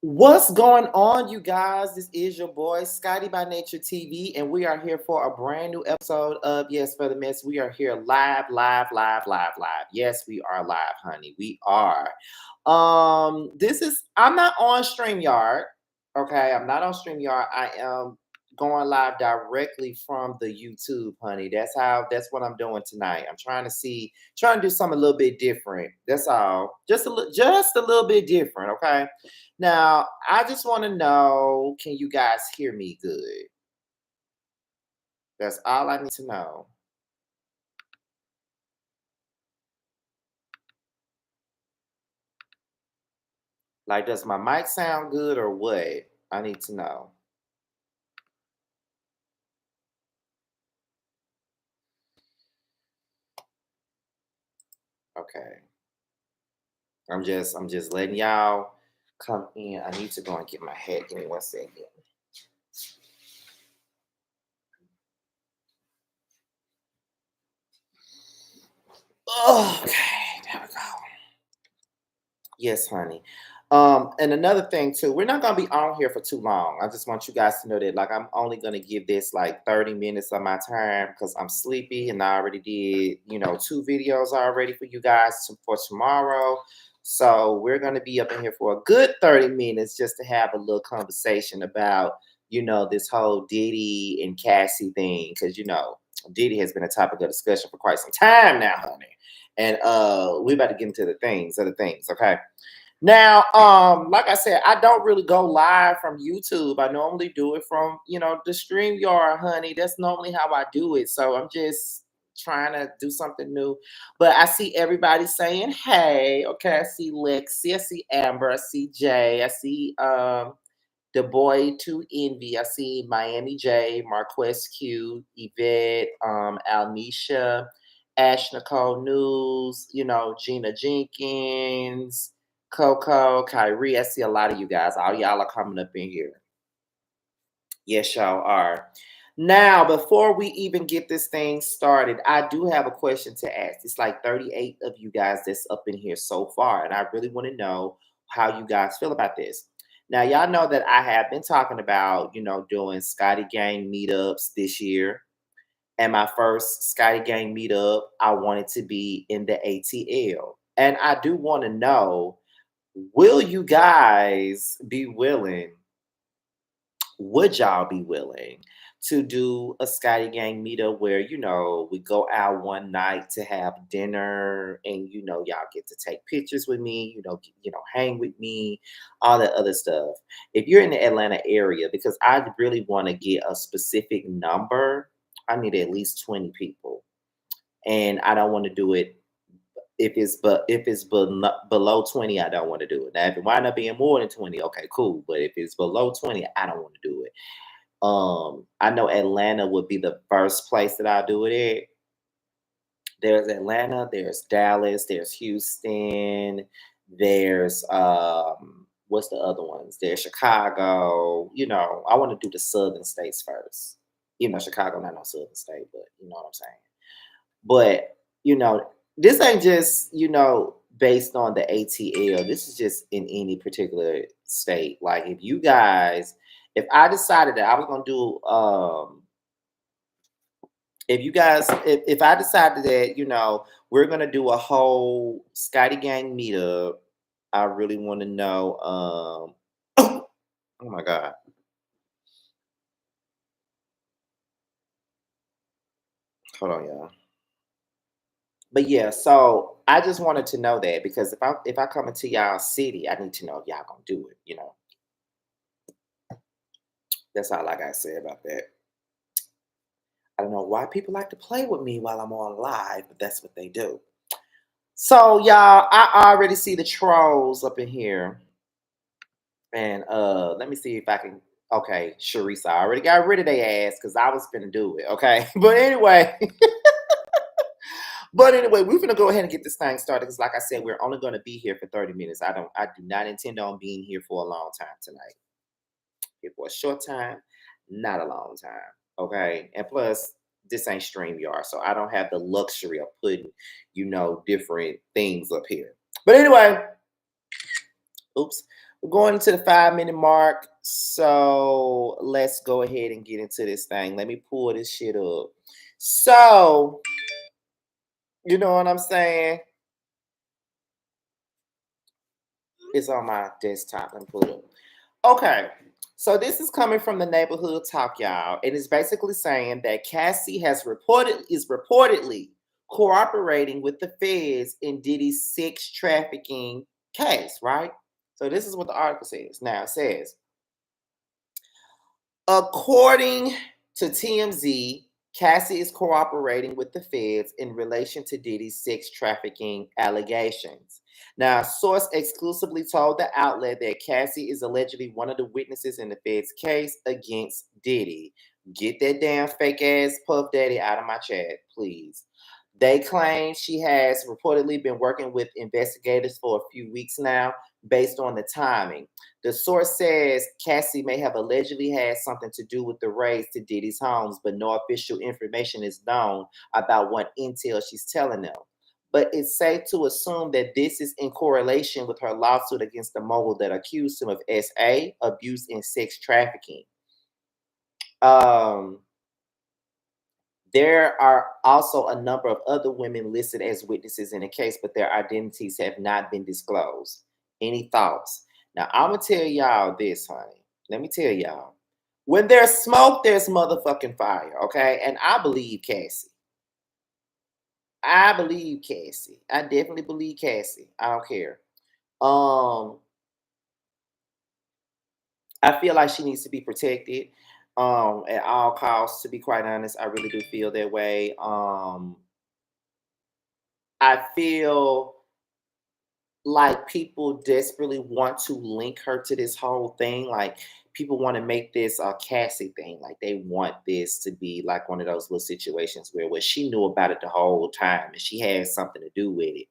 What's going on, you guys? This is your boy, Scotty by Nature TV, and we are here for a brand new episode of Yes for the Mess. We are here live. Yes, we are live, honey. We are. I'm not on StreamYard. Okay, I'm not on StreamYard. I am going live directly from the YouTube, honey. That's what I'm doing tonight. I'm trying to do something a little bit different. That's all. Just a little bit different, okay? Now, I just want to know, can you guys hear me good? That's all I need to know. Like, does my mic sound good or what? I need to know. Okay. I'm just letting y'all come in. I need to go and get my hat. Give me 1 second. Oh, okay, there we go. Yes, honey. And another thing too, we're not gonna be on here for too long. I just want you guys to know that, like, I'm only gonna give this like 30 minutes of my time because I'm sleepy and I already did, 2 videos already for you guys for tomorrow. So we're gonna be up in here for a good 30 minutes just to have a little conversation about, this whole Diddy and Cassie thing, because Diddy has been a topic of discussion for quite some time now, honey. And we about to get into other things, okay? Now, like I said, I don't really go live from YouTube. I normally do it from, the StreamYard, honey. That's normally how I do it. So I'm just trying to do something new. But I see everybody saying, hey, okay. I see Lexi, I see Amber, I see Jay, I see the boy to envy. I see Miami J, Marquez Q, Yvette, Alnisha, Ash Nicole News, Gina Jenkins, Coco, Kyrie. I see a lot of you guys. All y'all are coming up in here. Yes, y'all are. Now, before we even get this thing started, I do have a question to ask. It's like 38 of you guys that's up in here so far, and I really want to know how you guys feel about this. Now, y'all know that I have been talking about, doing Scotty Gang meetups this year. And my first Scotty Gang meetup, I wanted to be in the ATL. And I do want to know, will you guys be willing? Would y'all be willing to do a Scotty Gang meetup where, we go out one night to have dinner and, y'all get to take pictures with me, hang with me, all that other stuff. If you're in the Atlanta area, because I really want to get a specific number, I need at least 20 people. And I don't want to do it if it's below 20, I don't want to do it. Now, if it wind up being more than 20, okay, cool. But if it's below 20, I don't want to do it. I know Atlanta would be the first place that I'll do it at. There's Atlanta, there's Dallas, there's Houston, there's what's the other ones? There's Chicago. I want to do the southern states first. Chicago not no southern state, but you know what I'm saying. But this ain't just based on the ATL. This is just in any particular state. Like, if I decided that I was gonna do if I decided that we're gonna do a whole Scotty Gang meetup, I really want to know oh my god. Hold on, y'all. But yeah, so I just wanted to know that, because if I come into y'all city, I need to know if y'all gonna do it. That's all I gotta say about that. I don't know why people like to play with me while I'm on live, but that's what they do. So y'all, I already see the trolls up in here. And let me see if I can. Okay, Sharice, I already got rid of their ass because I was gonna do it. Okay. But anyway. But anyway, we're gonna go ahead and get this thing started, because, like I said, we're only gonna be here for 30 minutes. I do not intend on being here for a long time tonight. Here for a short time, not a long time. Okay. And plus, this ain't StreamYard, so I don't have the luxury of putting, different things up here. But anyway, oops. We're going into the 5 minute mark. So let's go ahead and get into this thing. Let me pull this shit up. So, you know what I'm saying? It's on my desktop. Let me pull it up. Okay. So this is coming from the neighborhood talk, y'all. And it's basically saying that Cassie is reportedly cooperating with the feds in Diddy's sex trafficking case, right? So this is what the article says. Now it says, according to TMZ, Cassie is cooperating with the feds in relation to Diddy's sex trafficking allegations. Now, a source exclusively told the outlet that Cassie is allegedly one of the witnesses in the feds' case against Diddy. Get that damn fake ass Puff Daddy out of my chat, please. They claim she has reportedly been working with investigators for a few weeks now based on the timing. The source says Cassie may have allegedly had something to do with the raids to Diddy's homes, but no official information is known about what intel she's telling them. But it's safe to assume that this is in correlation with her lawsuit against the mogul that accused him of SA, abuse, and sex trafficking. Um, there are also a number of other women listed as witnesses in the case, but their identities have not been disclosed. Any thoughts? Now, I'm going to tell y'all this, honey. Let me tell y'all. When there's smoke, there's motherfucking fire, okay? And I believe Cassie. I believe Cassie. I definitely believe Cassie. I don't care. Um, I feel like she needs to be protected at all costs, to be quite honest. I really do feel that way. I feel like people desperately want to link her to this whole thing. Like people want to make this a Cassie thing. Like they want this to be like one of those little situations where she knew about it the whole time and she had something to do with it.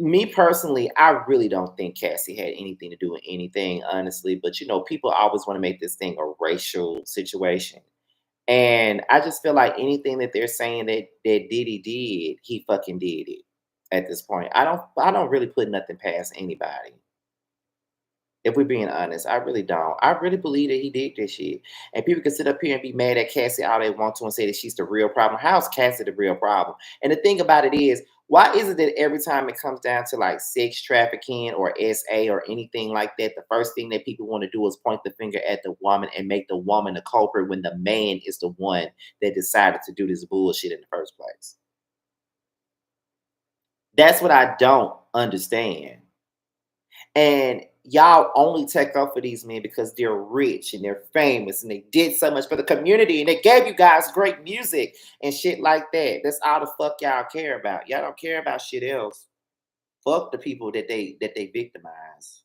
Me personally, I really don't think Cassie had anything to do with anything, honestly. But you know, people always want to make this thing a racial situation. And I just feel like anything that they're saying that Diddy did, he fucking did it at this point. I don't really put nothing past anybody. If we're being honest, I really don't. I really believe that he did this shit. And people can sit up here and be mad at Cassie all they want to and say that she's the real problem. How's Cassie the real problem? And the thing about it is, why is it that every time it comes down to like sex trafficking or SA or anything like that, the first thing that people want to do is point the finger at the woman and make the woman the culprit when the man is the one that decided to do this bullshit in the first place? That's what I don't understand. And y'all only take up for these men because they're rich and they're famous and they did so much for the community and they gave you guys great music and shit like that. That's all the fuck y'all care about. Y'all don't care about shit else. Fuck the people that they victimize.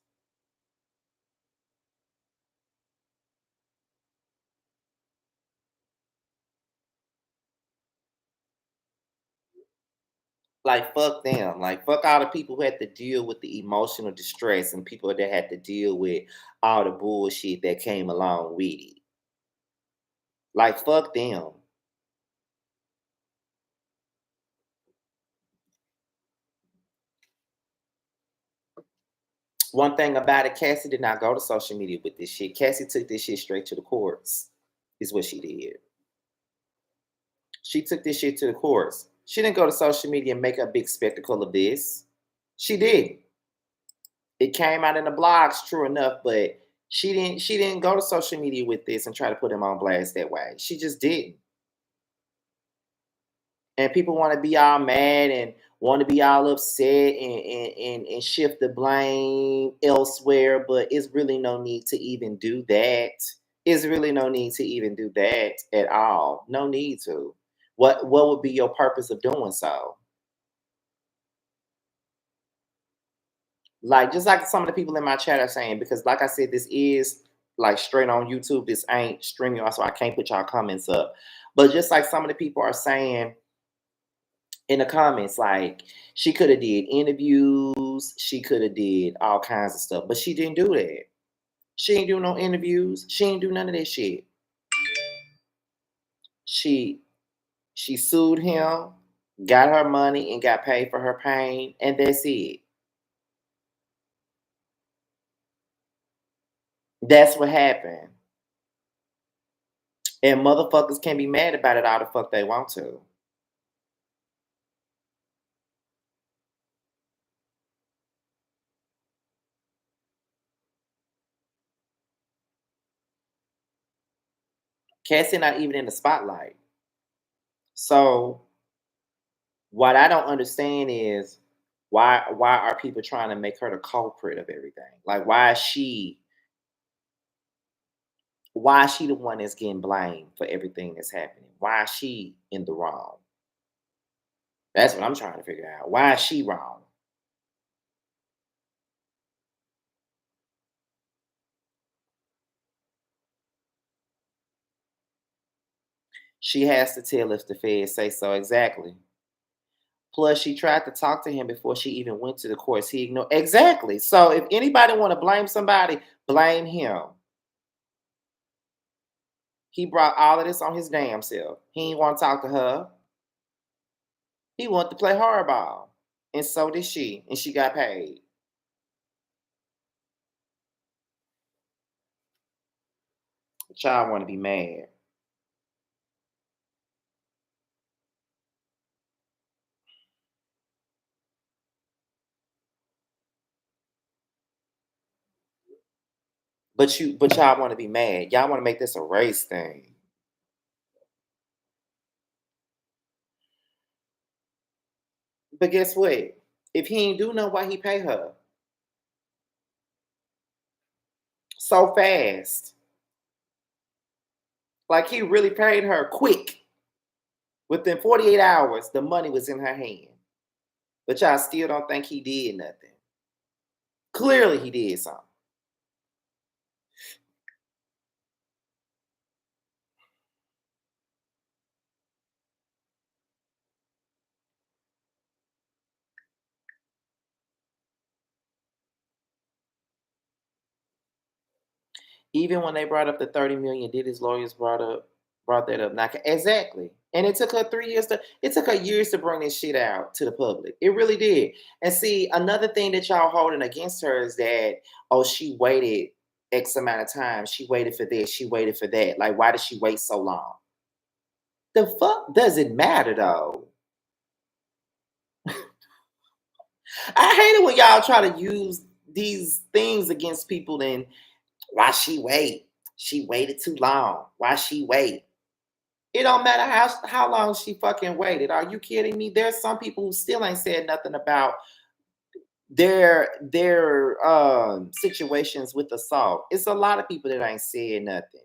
Like fuck them. Like fuck all the people who had to deal with the emotional distress and people that had to deal with all the bullshit that came along with it. Like fuck them. One thing about it, Cassie did not go to social media with this shit. Cassie took this shit straight to the courts, is what she did. She took this shit to the courts. She didn't go to social media and make a big spectacle of this. She did. It came out in the blogs, true enough, but she didn't go to social media with this and try to put him on blast that way. She just didn't. And people want to be all mad and want to be all upset and shift the blame elsewhere, but it's really no need to even do that. It's really no need to even do that at all. No need to. What would be your purpose of doing so? Like just like some of the people in my chat are saying, because like I said, this is like straight on YouTube. This ain't streaming, so I can't put y'all comments up. But just like some of the people are saying, in the comments like she could have did interviews, she could have did all kinds of stuff, but she didn't do that. She ain't do no interviews, she ain't do none of that shit. She she sued him, got her money and got paid for her pain, and that's it. That's what happened. And motherfuckers can be mad about it all the fuck they want to. Cassie not even in the spotlight. So what I don't understand is why are people trying to make her the culprit of everything? Like why is she the one that's getting blamed for everything that's happening? Why is she in the wrong? That's what I'm trying to figure out. Why is she wrong? She has to tell if the feds say so exactly. Plus, she tried to talk to him before she even went to the courts. He ignored exactly. So if anybody want to blame somebody, blame him. He brought all of this on his damn self. He didn't want to talk to her. He wanted to play hardball. And so did she. And she got paid. The child want to be mad. But y'all want to be mad. Y'all want to make this a race thing. But guess what? If he ain't do know why he pay her so fast. Like he really paid her quick. Within 48 hours, the money was in her hand. But y'all still don't think he did nothing. Clearly he did something. Even when they brought up the 30 million, did his lawyers brought that up? Not exactly. And it took her 3 years it took her years to bring this shit out to the public. It really did. And see, another thing that y'all holding against her is that, oh, she waited X amount of time. She waited for this, she waited for that. Like, why did she wait so long? The fuck does it matter though? I hate it when y'all try to use these things against people and why she wait? She waited too long. Why she wait? It don't matter how long she fucking waited. Are you kidding me? There's some people who still ain't said nothing about their situations with assault. It's a lot of people that ain't said nothing.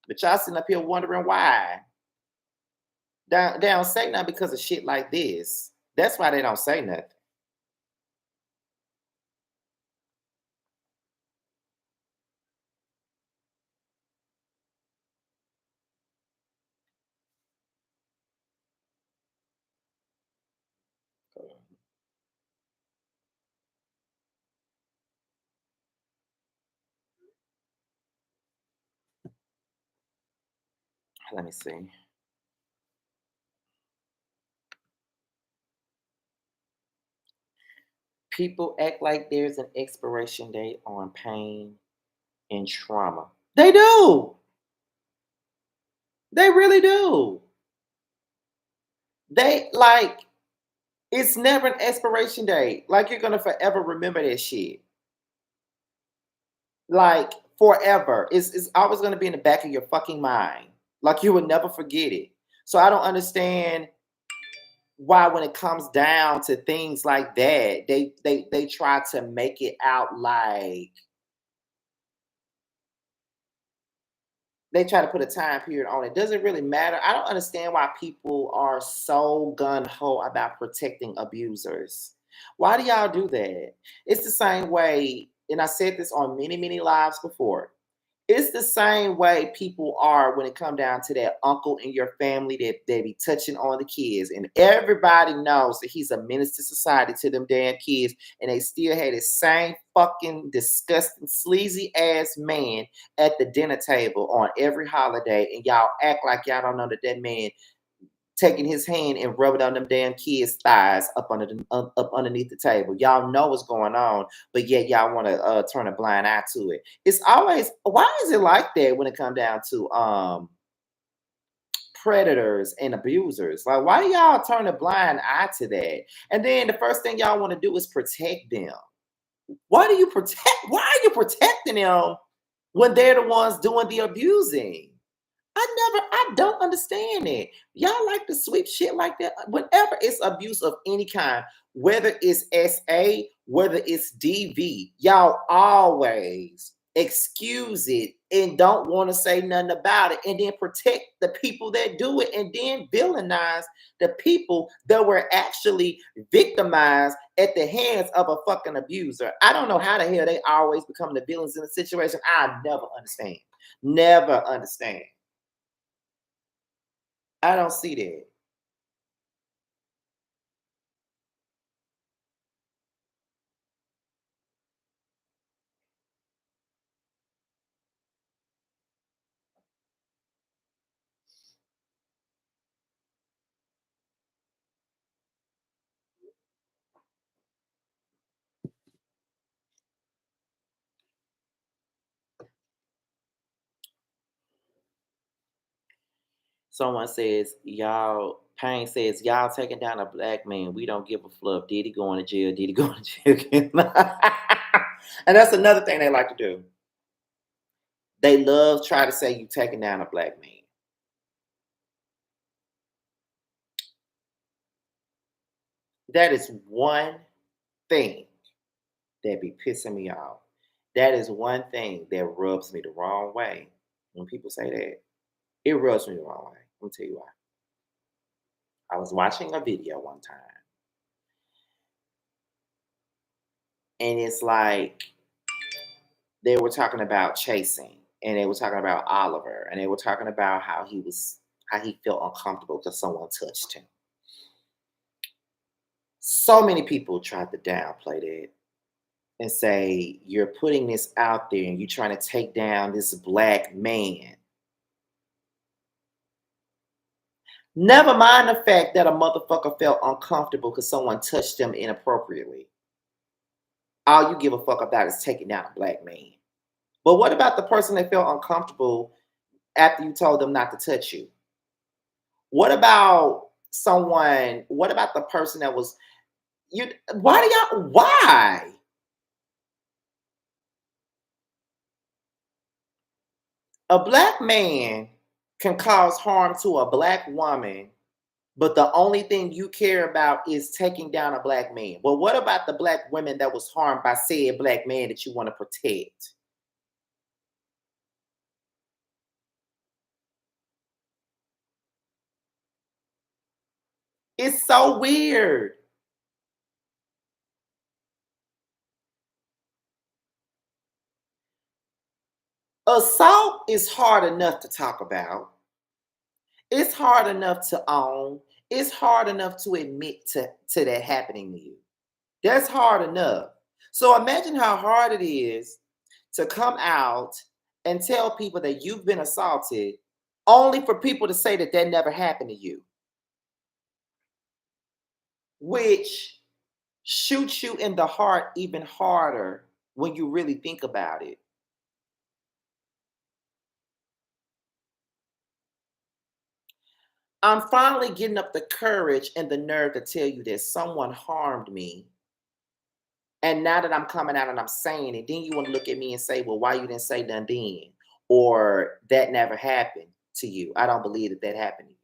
But y'all sitting up here wondering why. They don't say nothing because of shit like this. That's why they don't say nothing. Let me see. People act like there's an expiration date on pain and trauma. They do. They really do. They like it's never an expiration date. Like you're gonna forever remember that shit. Like forever. It's always gonna be in the back of your fucking mind. Like you would never forget it. So I don't understand why when it comes down to things like that, they try to make it out like they try to put a time period on it. Does it really matter? I don't understand why people are so gun ho about protecting abusers. Why do y'all do that? It's the same way, and I said this on many, many lives before. It's the same way people are when it come down to that uncle in your family that they be touching on the kids, and everybody knows that he's a menace to society to them damn kids, and they still had the same fucking disgusting, sleazy ass man at the dinner table on every holiday, and y'all act like y'all don't know that that man taking his hand and rubbing on them damn kids' thighs up underneath the table. Y'all know what's going on, but yet y'all want to turn a blind eye to it. It's always, why is it like that when it comes down to predators and abusers? Like, why do y'all turn a blind eye to that? And then the first thing y'all want to do is protect them. Why do you protect? Why are you protecting them when they're the ones doing the abusing? I don't understand it. Y'all like to sweep shit like that. Whenever it's abuse of any kind, whether it's SA, whether it's DV, y'all always excuse it and don't want to say nothing about it, and then protect the people that do it, and then villainize the people that were actually victimized at the hands of a fucking abuser. I don't know how the hell they always become the villains in a situation. I never understand. Never understand. I don't see that. Someone says, y'all, Pain says, y'all taking down a black man. We don't give a fluff. Diddy going to jail. Diddy going to jail again. And that's another thing they like to do. They love try to say you taking down a black man. That is one thing that be pissing me off. That is one thing that rubs me the wrong way when people say that. It rubs me the wrong way. Let me tell you why. I was watching a video one time, and it's like they were talking about chasing, and they were talking about Oliver, and they were talking about how he felt uncomfortable because someone touched him. So many people tried to downplay that and say you're putting this out there and you're trying to take down this black man. Never mind the fact that a motherfucker felt uncomfortable because someone touched them inappropriately. All you give a fuck about is taking down a black man. But what about the person that felt uncomfortable after you told them not to touch you? What about someone? What about the person that was you? Why do y'all? Why? A black man can cause harm to a black woman, but the only thing you care about is taking down a black man. Well, what about the black women that was harmed by said black man that you want to protect? It's so weird. Assault is hard enough to talk about. It's hard enough to own. It's hard enough to admit to that happening to you. That's hard enough. So imagine how hard it is to come out and tell people that you've been assaulted only for people to say that that never happened to you, which shoots you in the heart even harder when you really think about it. I'm finally getting up the courage and the nerve to tell you that someone harmed me. And now that I'm coming out and I'm saying it, then you want to look at me and say, well, why you didn't say nothing then? Or that never happened to you. I don't believe that that happened to you.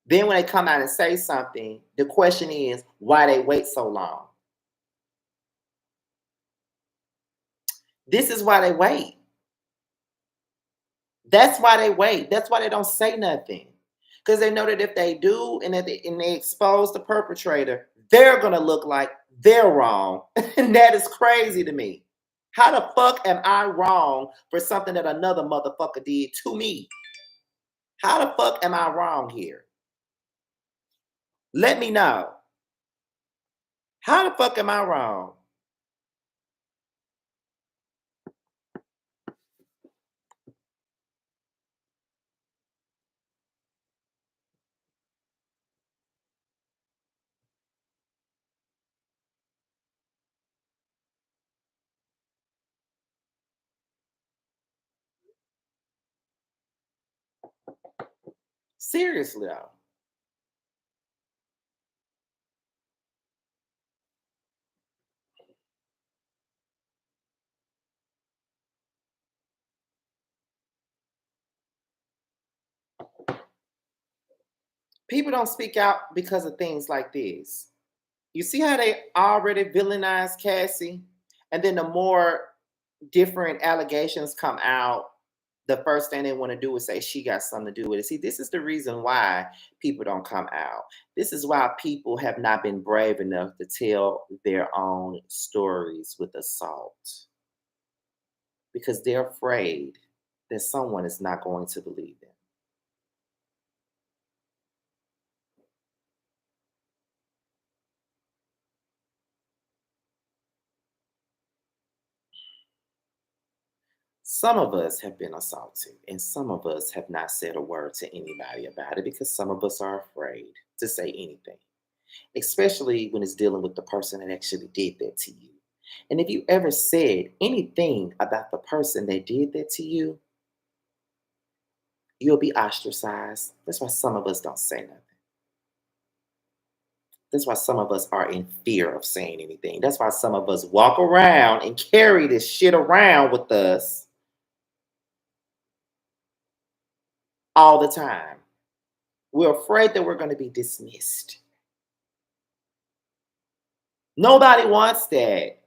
Then when they come out and say something, the question is why they wait so long. This is why they wait. That's why they wait. That's why they don't say nothing. Because they know that if they do and they expose the perpetrator, they're going to look like they're wrong. And that is crazy to me. How the fuck am I wrong for something that another motherfucker did to me? How the fuck am I wrong here? Let me know. How the fuck am I wrong? Seriously though. People don't speak out because of things like this. You see how they already villainized Cassie? And then the more different allegations come out, the first thing they want to do is say she got something to do with it. See, this is the reason why people don't come out. This is why people have not been brave enough to tell their own stories with assault because they're afraid that someone is not going to believe them. Some of us have been assaulted, and some of us have not said a word to anybody about it because some of us are afraid to say anything, especially when it's dealing with the person that actually did that to you. And if you ever said anything about the person that did that to you, you'll be ostracized. That's why some of us don't say nothing. That's why some of us are in fear of saying anything. That's why some of us walk around and carry this shit around with us all the time. We're afraid that we're going to be dismissed. Nobody wants that.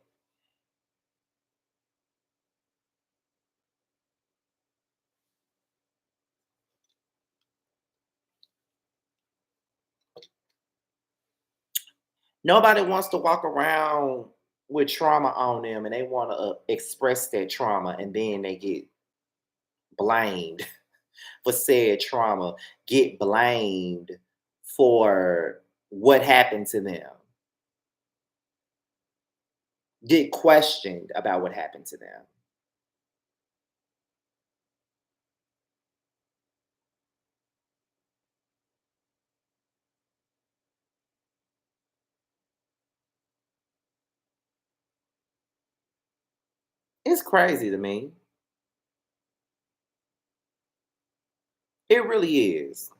Nobody wants to walk around with trauma on them and they want to express that trauma and then they get blamed for said trauma, get blamed for what happened to them, get questioned about what happened to them. It's crazy to me. It really is.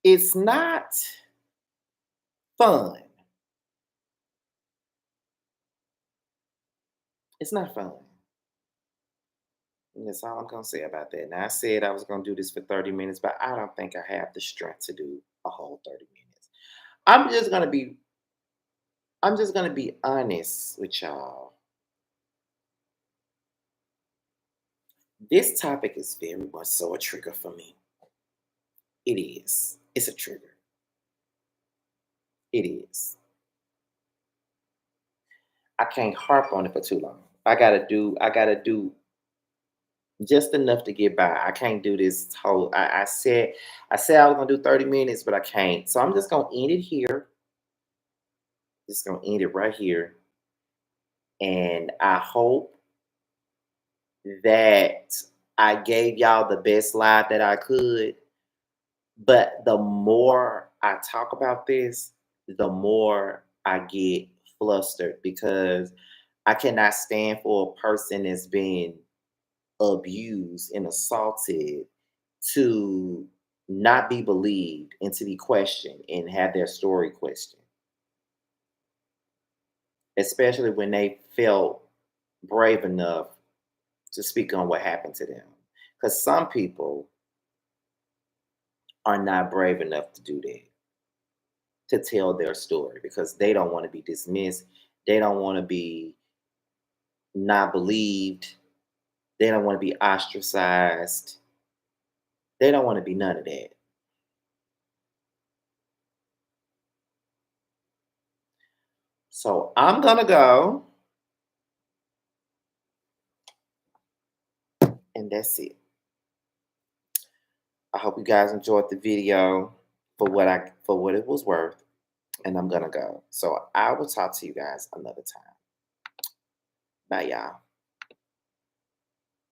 It's not fun. It's not fun. And that's all I'm gonna say about that. Now I said I was gonna do this for 30 minutes, but I don't think I have the strength to do a whole 30 minutes. I'm just gonna be I'm just gonna be honest with y'all. This topic is very much so a trigger for me. It is. It's a trigger. It is. I can't harp on it for too long. I gotta do just enough to get by. I can't do this whole I said I was gonna do 30 minutes, but I can't. So I'm just gonna end it here. Just gonna end it right here. And I hope that I gave y'all the best live that I could. But the more I talk about this, the more I get flustered because I cannot stand for a person that's been abused and assaulted to not be believed and to be questioned and have their story questioned, especially when they felt brave enough to speak on what happened to them. Because some people are not brave enough to do that, to tell their story because they don't want to be dismissed. They don't want to be not believed. They don't want to be ostracized. They don't want to be none of that. So I'm going to go, and that's it. I hope you guys enjoyed the video for what it was worth, and I'm going to go. So I will talk to you guys another time. Bye, y'all.